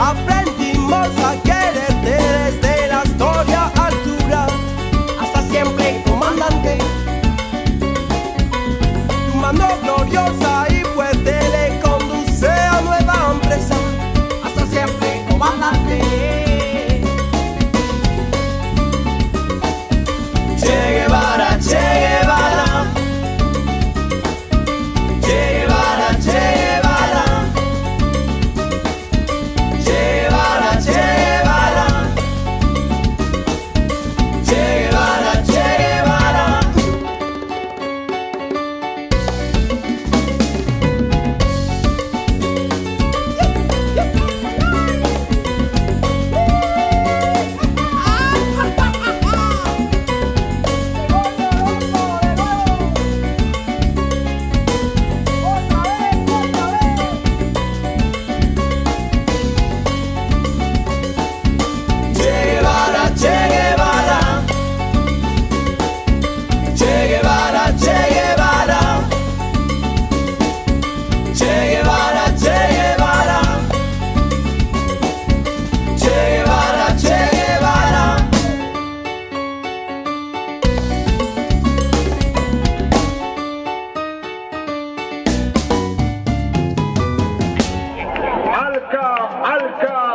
Aprendimos a quererte desde la historia altura, hasta siempre, comandante. Tu mano gloriosa y fuerte le conduce a nueva empresa, hasta siempre, comandante. Che Guevara, Che Guevara, Che Guevara, Che Guevara. Che Guevara, Che Guevara, Che Guevara, Che Guevara. Alca,